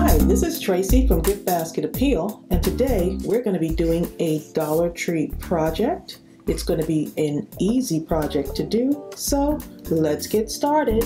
Hi, this is Tracey from GiftBasketAppeal, and today we're going to be doing a Dollar Tree project. It's going to be an easy project to do, so let's get started.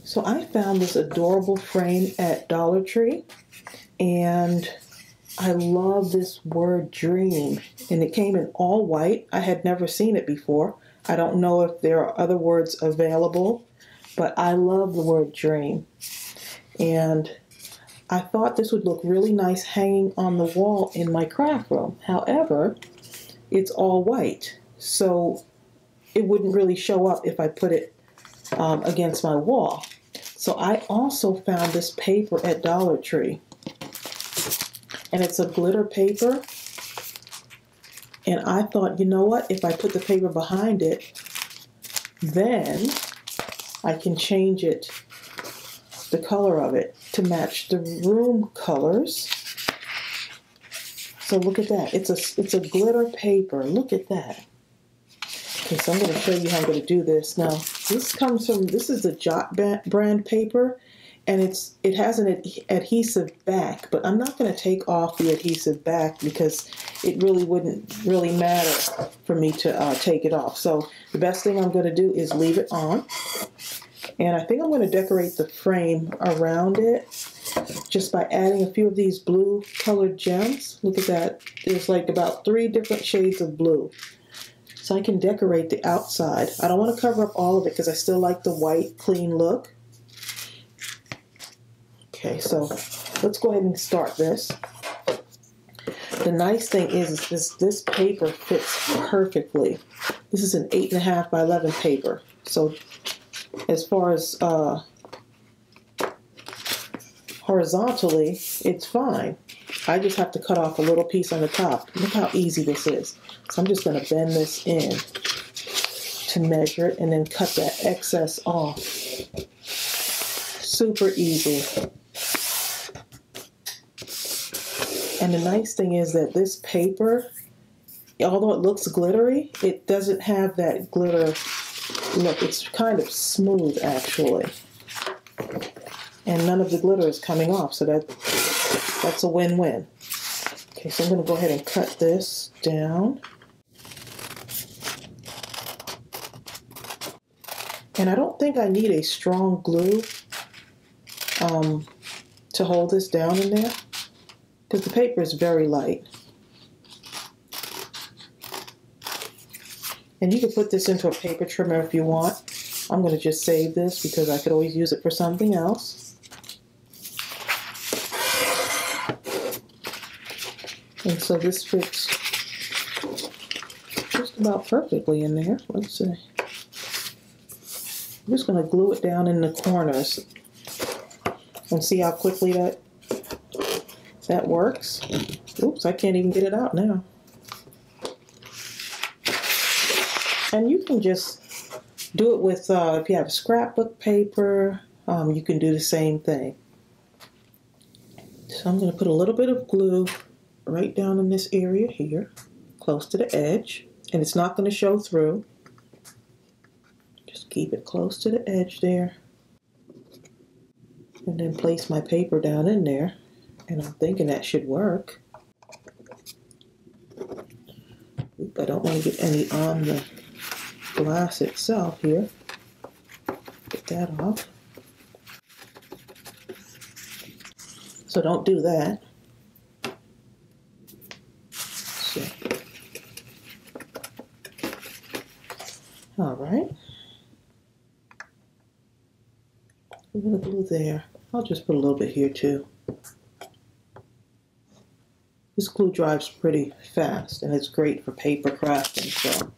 So I found this adorable frame at Dollar Tree, and I love this word dream, and it came in all white. I had never seen it before. I don't know if there are other words available, but I love the word dream. And I thought this would look really nice hanging on the wall in my craft room. However, it's all white, so it wouldn't really show up if I put it against my wall. So I also found this paper at Dollar Tree, and it's a glitter paper. And I thought, you know what, if I put the paper behind it, then I can change it, the color of it, to match the room colors. So look at that. It's a glitter paper. Look at that. Okay, so I'm going to show you how I'm going to do this. Now, this is the Jot brand paper, and it has an adhesive back, but I'm not going to take off the adhesive back because it really wouldn't really matter for me to take it off. So the best thing I'm going to do is leave it on. And I think I'm going to decorate the frame around it just by adding a few of these blue colored gems. Look at that. There's like about 3 different shades of blue. So I can decorate the outside. I don't want to cover up all of it because I still like the white, clean look. Okay, so let's go ahead and start this. The nice thing is this paper fits perfectly. This is an 8.5 by 11 paper. So as far as horizontally, it's fine. I just have to cut off a little piece on the top. Look how easy this is. So I'm just going to bend this in to measure it and then cut that excess off. Super easy. And the nice thing is that this paper, although it looks glittery, it doesn't have that glitter look. It's kind of smooth, actually. And none of the glitter is coming off, so that's a win-win. Okay, so I'm going to go ahead and cut this down. And I don't think I need a strong glue to hold this down in there, because the paper is very light. And you can put this into a paper trimmer if you want. I'm going to just save this because I could always use it for something else. And so this fits just about perfectly in there. Let's see. I'm just going to glue it down in the corners and see how quickly that works. Oops, I can't even get it out now. And you can just do it with, if you have scrapbook paper, you can do the same thing. So I'm going to put a little bit of glue right down in this area here, close to the edge, and it's not going to show through. Just keep it close to the edge there. And then place my paper down in there, and I'm thinking that should work. Oop, I don't want to get any on the glass itself here. Get that off. So don't do that. So. All right. I'm going to glue there. I'll just put a little bit here too. This glue dries pretty fast and it's great for paper crafting. So.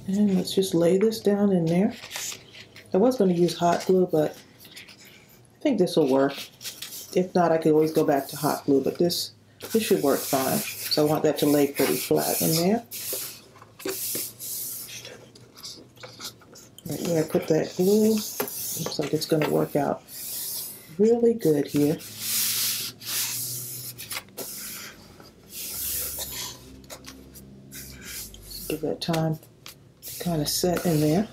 And let's just lay this down in there. I was going to use hot glue, but I think this will work. If not, I could always go back to hot glue, but this should work fine. So I want that to lay pretty flat in there. Right where I put that glue, looks like it's going to work out really good here. Give that time to kind of set in there.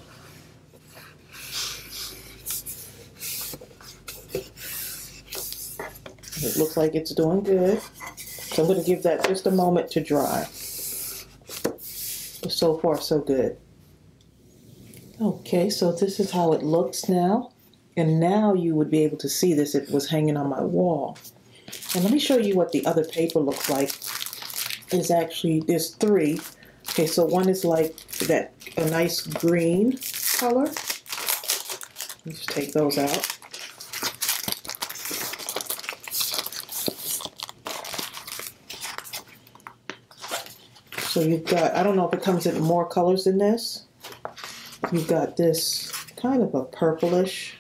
It looks like it's doing good. So I'm going to give that just a moment to dry. But so far, so good. Okay, so this is how it looks now. And now you would be able to see this. It was hanging on my wall. And let me show you what the other paper looks like. There's three. Okay, so one is like that, a nice green color. Let's take those out. So you've got, I don't know if it comes in more colors than this. You've got this kind of a purplish,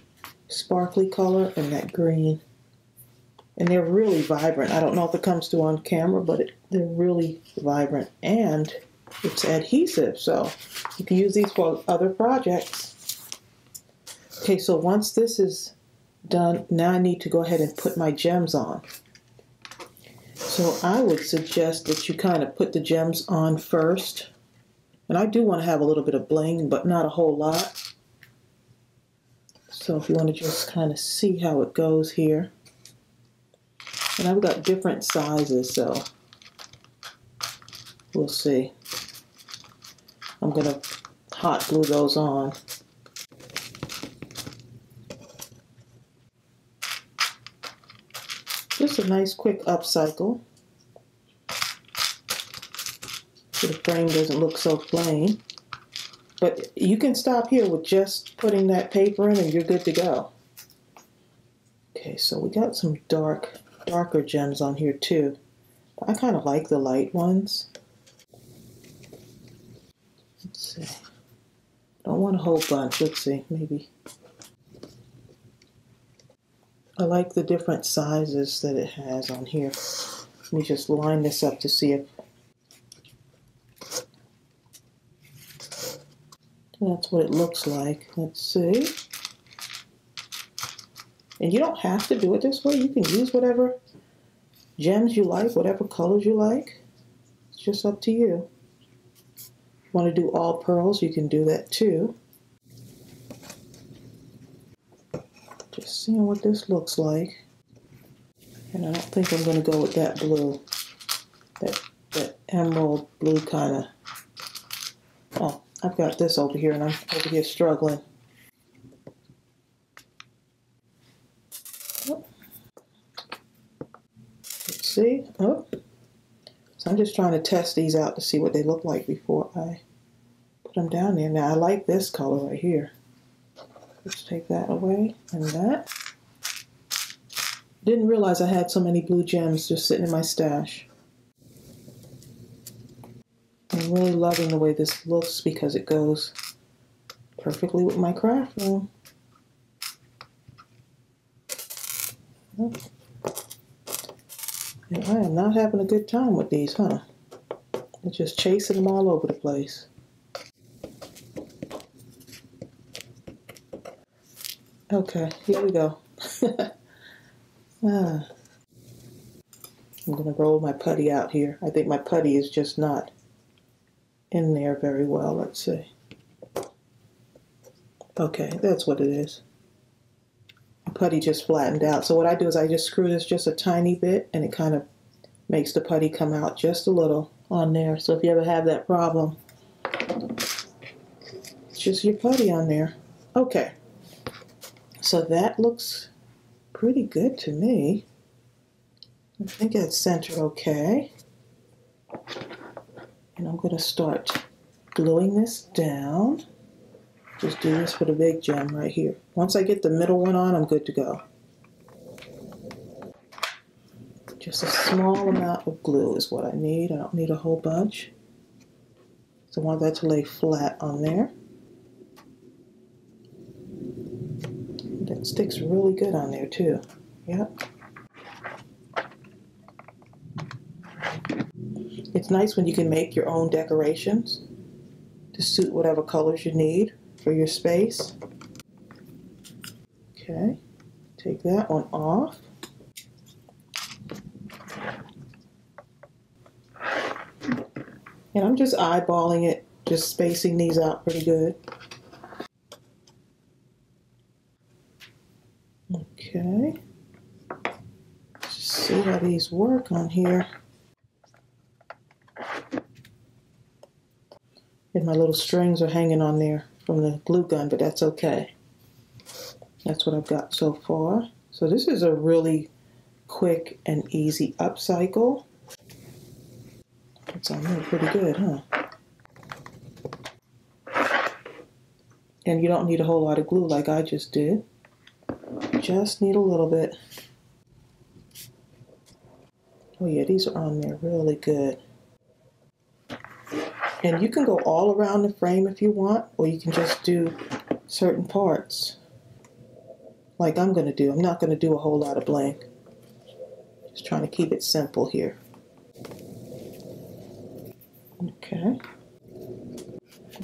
sparkly color and that green. And they're really vibrant. I don't know if it comes through on camera, but they're really vibrant. And it's adhesive, so you can use these for other projects. Okay, so once this is done, now I need to go ahead and put my gems on. So I would suggest that you kind of put the gems on first. And I do want to have a little bit of bling, but not a whole lot. So if you want to just kind of see how it goes here. And I've got different sizes, so we'll see. I'm going to hot glue those on. Just a nice quick upcycle, so the frame doesn't look so plain. But you can stop here with just putting that paper in and you're good to go. Okay, so we got some darker gems on here too. I kind of like the light ones. Let's see. Don't want a whole bunch. Let's see, maybe. I like the different sizes that it has on here. Let me just line this up to see if that's what it looks like. Let's see. And you don't have to do it this way. You can use whatever gems you like, whatever colors you like. It's just up to you. If you want to do all pearls, you can do that too. Just seeing what this looks like. And I don't think I'm going to go with that blue. That emerald blue kind of. Oh, I've got this over here and I'm over here struggling. Oh. Let's see. Oh. So I'm just trying to test these out to see what they look like before I put them down there. Now I like this color right here. Let's take that away and that. Didn't realize I had so many blue gems just sitting in my stash. I'm really loving the way this looks because it goes perfectly with my craft room. And I am not having a good time with these, huh? I'm just chasing them all over the place. Okay, here we go. I'm going to roll my putty out here. I think my putty is just not in there very well. Let's see. Okay, that's what it is. The putty just flattened out. So what I do is I just screw this just a tiny bit and it kind of makes the putty come out just a little on there. So if you ever have that problem, it's just your putty on there. Okay. So that looks pretty good to me. I think it's centered okay. And I'm going to start gluing this down. Just do this for the big gem right here. Once I get the middle one on, I'm good to go. Just a small amount of glue is what I need. I don't need a whole bunch. So I want that to lay flat on there. That sticks really good on there too. Yep. It's nice when you can make your own decorations to suit whatever colors you need for your space. Okay, take that one off. And I'm just eyeballing it, just spacing these out pretty good. Okay. Just see how these work on here. And my little strings are hanging on there from the glue gun, but that's okay. That's what I've got so far. So this is a really quick and easy upcycle. It's on there pretty good, huh? And you don't need a whole lot of glue like I just did. Just need a little bit. Oh yeah, these are on there really good. And you can go all around the frame if you want, or you can just do certain parts. Like I'm going to do. I'm not going to do a whole lot of bling. Just trying to keep it simple here. Okay.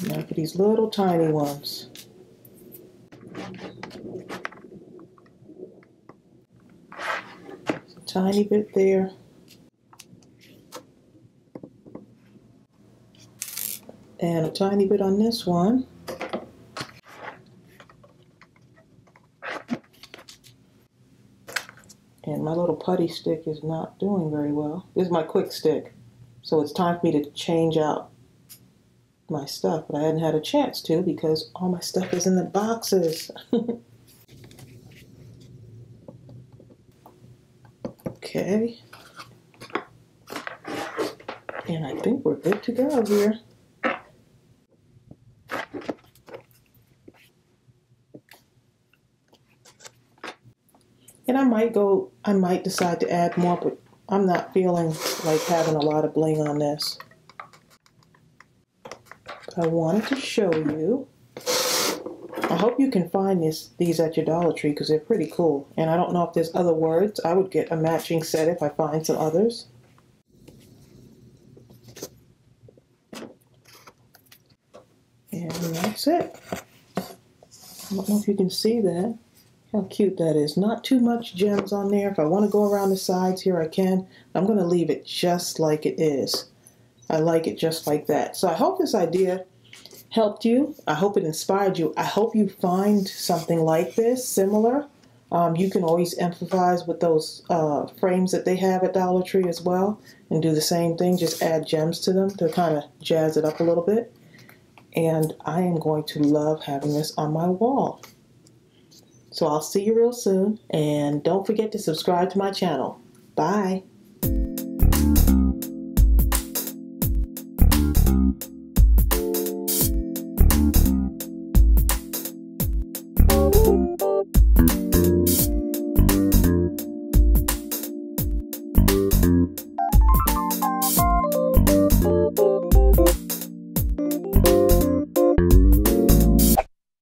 Now for these little tiny ones. Just a tiny bit there. And a tiny bit on this one. And my little putty stick is not doing very well. This is my quick stick. So it's time for me to change out my stuff. But I hadn't had a chance to because all my stuff is in the boxes. Okay. And I think we're good to go here. And I might decide to add more, but I'm not feeling like having a lot of bling on this. But I wanted to show you. I hope you can find these at your Dollar Tree because they're pretty cool. And I don't know if there's other words. I would get a matching set if I find some others. And that's it. I don't know if you can see that. How cute that is. Not too much gems on there. If I want to go around the sides here, I can. I'm going to leave it just like it is. I like it just like that. So I hope this idea helped you. I hope it inspired you. I hope you find something like this, similar. You can always improvise with those frames that they have at Dollar Tree as well and do the same thing. Just add gems to them to kind of jazz it up a little bit. And I am going to love having this on my wall. So I'll see you real soon, and don't forget to subscribe to my channel. Bye.